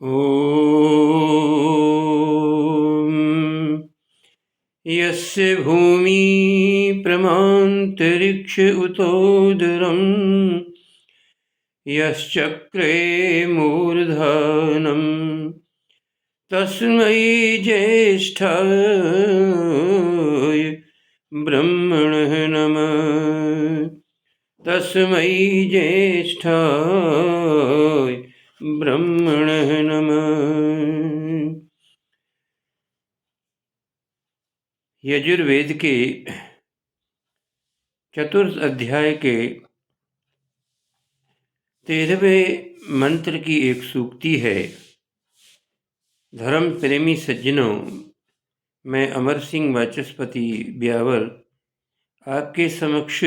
ॐ यस्य भूमि प्रमान्तरिक्ष उतोदरं यश्चक्रे मूर्धनं तस्मै ज्येष्ठाय ब्रह्मणे नमः। तस्मै ज्येष्ठाय ब्रह्मणे नमः। यजुर्वेद के चतुर्थ अध्याय के 13वें मंत्र की एक सूक्ति है। धर्म प्रेमी सज्जनों, मैं अमर सिंह वाचस्पति ब्यावर आपके समक्ष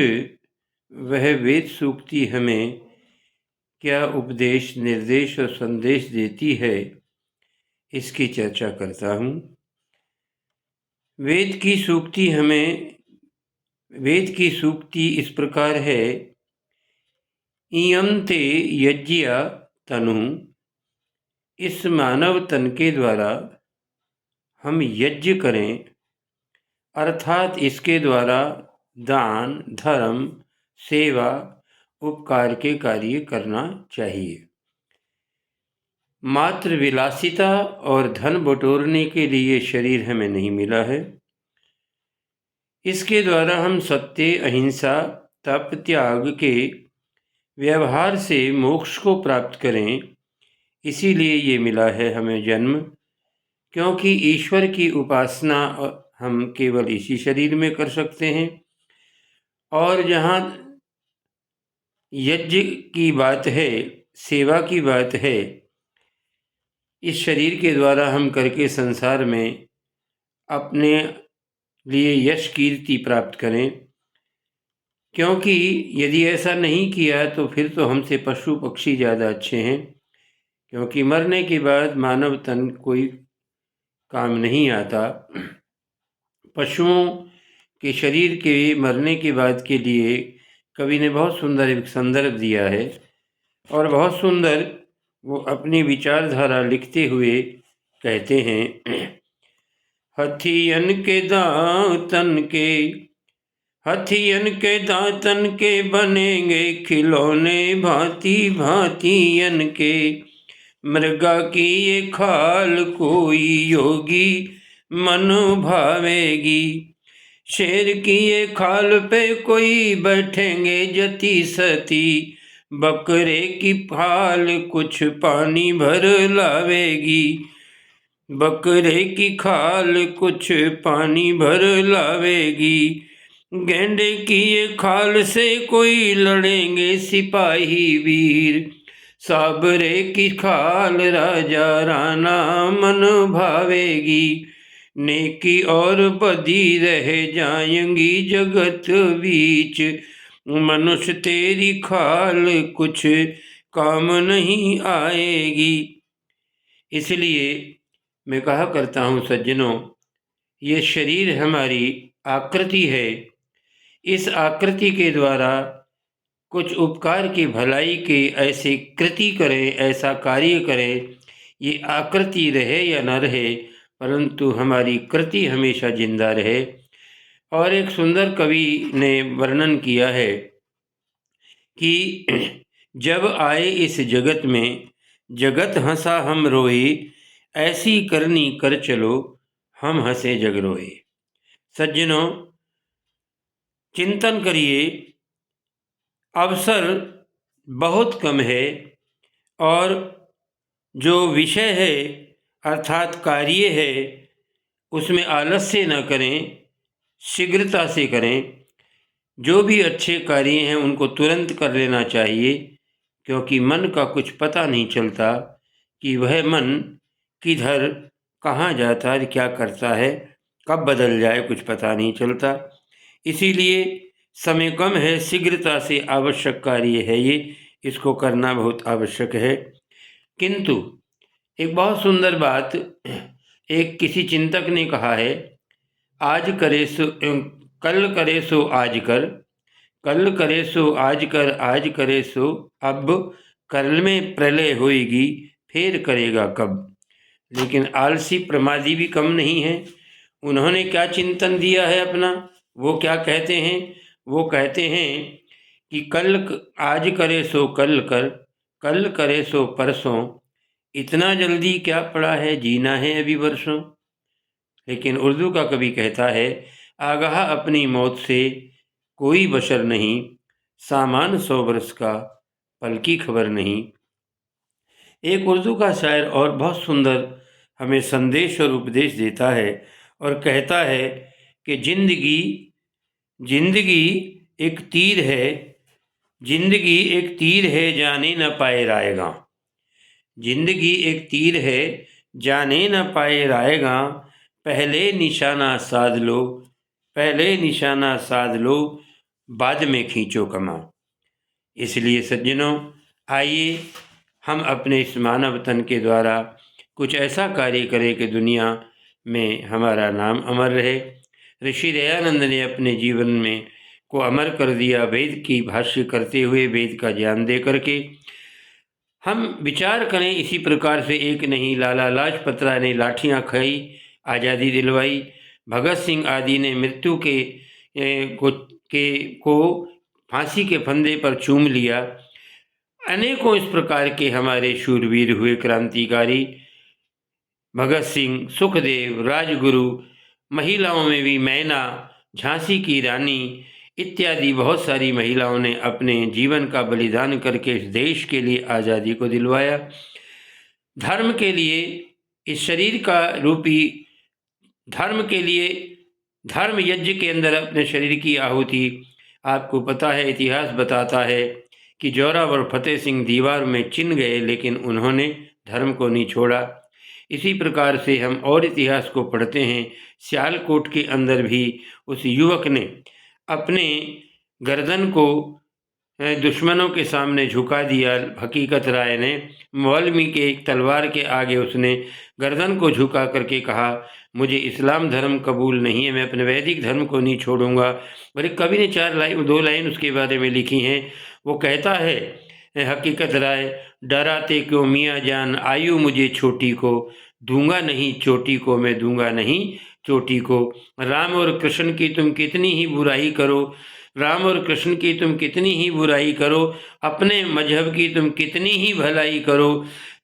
वह वेद सूक्ति हमें क्या उपदेश, निर्देश और संदेश देती है, इसकी चर्चा करता हूँ। वेद की सूक्ति इस प्रकार है। इयं ते यज्ञया तनु, इस मानव तन के द्वारा हम यज्ञ करें, अर्थात इसके द्वारा दान, धर्म, सेवा, उपकार के कार्य करना चाहिए। मात्र विलासिता और धन बटोरने के लिए शरीर हमें नहीं मिला है। इसके द्वारा हम सत्य, अहिंसा, तप, त्याग के व्यवहार से मोक्ष को प्राप्त करें। इसीलिए ये मिला है हमें जन्म, क्योंकि ईश्वर की उपासना हम केवल इसी शरीर में कर सकते हैं। और जहाँ यज्ञ की बात है, सेवा की बात है, इस शरीर के द्वारा हम करके संसार में अपने लिए यश कीर्ति प्राप्त करें। क्योंकि यदि ऐसा नहीं किया तो फिर तो हमसे पशु पक्षी ज़्यादा अच्छे हैं। क्योंकि मरने के बाद मानव तन कोई काम नहीं आता। पशुओं के शरीर के मरने के बाद के लिए कवि ने बहुत सुंदर एक संदर्भ दिया है और बहुत सुंदर वो अपनी विचारधारा लिखते हुए कहते हैं। हथियन के दांतन के बनेंगे खिलौने, भांति भांतियन के। मृगा की ये खाल कोई योगी मन भावेगी। शेर की ये खाल पे कोई बैठेंगे जति सती। बकरे की खाल कुछ पानी भर लावेगी। बकरे की खाल कुछ पानी भर लावेगी। गेंडे की ये खाल से कोई लड़ेंगे सिपाही वीर। साबरे की खाल राजा राणा मन भावेगी। नेकी और बदी रह जाएंगी जगत बीच। मनुष्य तेरी खाल कुछ काम नहीं आएगी। इसलिए मैं कहा करता हूँ सज्जनों, ये शरीर हमारी आकृति है। इस आकृति के द्वारा कुछ उपकार की भलाई के ऐसे कृति करें, ऐसा कार्य करें। ये आकृति रहे या न रहे, परंतु हमारी कृति हमेशा जिंदा रहे। और एक सुंदर कवि ने वर्णन किया है कि जब आए इस जगत में, जगत हंसा हम रोए। ऐसी करनी कर चलो, हम हंसे जग रोए। सज्जनों, चिंतन करिए। अवसर बहुत कम है और जो विषय है अर्थात कार्य है, उसमें आलस्य न करें, शीघ्रता से करें। जो भी अच्छे कार्य हैं उनको तुरंत कर लेना चाहिए, क्योंकि मन का कुछ पता नहीं चलता कि वह मन किधर, कहाँ जाता है, क्या करता है, कब बदल जाए, कुछ पता नहीं चलता। इसीलिए समय कम है, शीघ्रता से आवश्यक कार्य है ये, इसको करना बहुत आवश्यक है। किंतु एक बहुत सुंदर बात एक किसी चिंतक ने कहा है, आज करे सो कल करे सो आज कर, कल करे सो आज कर, आज करे सो अब, कल में प्रलय होएगी, फिर करेगा कब। लेकिन आलसी प्रमादी भी कम नहीं है। उन्होंने क्या चिंतन दिया है अपना, वो क्या कहते हैं? वो कहते हैं कि आज करे सो कल करे सो परसों, इतना जल्दी क्या पड़ा है, जीना है अभी वर्षों। लेकिन उर्दू का कवि कहता है, आगाह अपनी मौत से कोई बशर नहीं, सामान 100 बरस का पल की खबर नहीं। एक उर्दू का शायर और बहुत सुंदर हमें संदेश और उपदेश देता है और कहता है कि जिंदगी जिंदगी एक तीर है, जिंदगी एक तीर है, जाने न पाए रायगा। जिंदगी एक तीर है, जाने न पाए रायगा। पहले निशाना साध लो, पहले निशाना साध लो, बाद में खींचो कमा। इसलिए सज्जनों, आइए हम अपने इस मानव तन के द्वारा कुछ ऐसा कार्य करें कि दुनिया में हमारा नाम अमर रहे। ऋषि दयानंद ने अपने जीवन में को अमर कर दिया, वेद की भाष्य करते हुए, वेद का ज्ञान दे करके। हम विचार करें इसी प्रकार से। एक नहीं, लाला लाजपत राय ने लाठियाँ खाई, आज़ादी दिलवाई। भगत सिंह आदि ने मृत्यु को फांसी के फंदे पर चूम लिया। अनेकों इस प्रकार के हमारे शूरवीर हुए, क्रांतिकारी। भगत सिंह, सुखदेव, राजगुरु, महिलाओं में भी मैना, झांसी की रानी इत्यादि बहुत सारी महिलाओं ने अपने जीवन का बलिदान करके इस देश के लिए आज़ादी को दिलवाया। धर्म के लिए, इस शरीर का रूपी धर्म के लिए, धर्म यज्ञ के अंदर अपने शरीर की आहुति। आपको पता है, इतिहास बताता है कि जोरावर फतेह सिंह दीवार में चिन गए, लेकिन उन्होंने धर्म को नहीं छोड़ा। इसी प्रकार से हम और इतिहास को पढ़ते हैं। सियालकोट के अंदर भी उस युवक ने अपने गर्दन को दुश्मनों के सामने झुका दिया। हकीकत राय ने वाल्मीकि के एक तलवार के आगे उसने गर्दन को झुका करके कहा, मुझे इस्लाम धर्म कबूल नहीं है, मैं अपने वैदिक धर्म को नहीं छोड़ूंगा। और एक कवि ने 2 लाइन उसके बारे में लिखी हैं। वो कहता है, हकीकत राय, डराते क्यों मियाँ जान, आयु मुझे छोटी को, दूंगा नहीं चोटी को, मैं दूंगा नहीं चोटी को। राम और कृष्ण की तुम कितनी ही बुराई करो, राम और कृष्ण की तुम कितनी ही बुराई करो, अपने मजहब की तुम कितनी ही भलाई करो,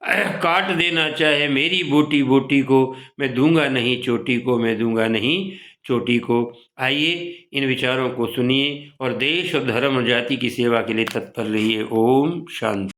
काट देना चाहे मेरी बोटी बोटी को, मैं दूंगा नहीं चोटी को, मैं दूंगा नहीं चोटी को। आइए इन विचारों को सुनिए और देश और धर्म और जाति की सेवा के लिए तत्पर रहिए। ओम शांति।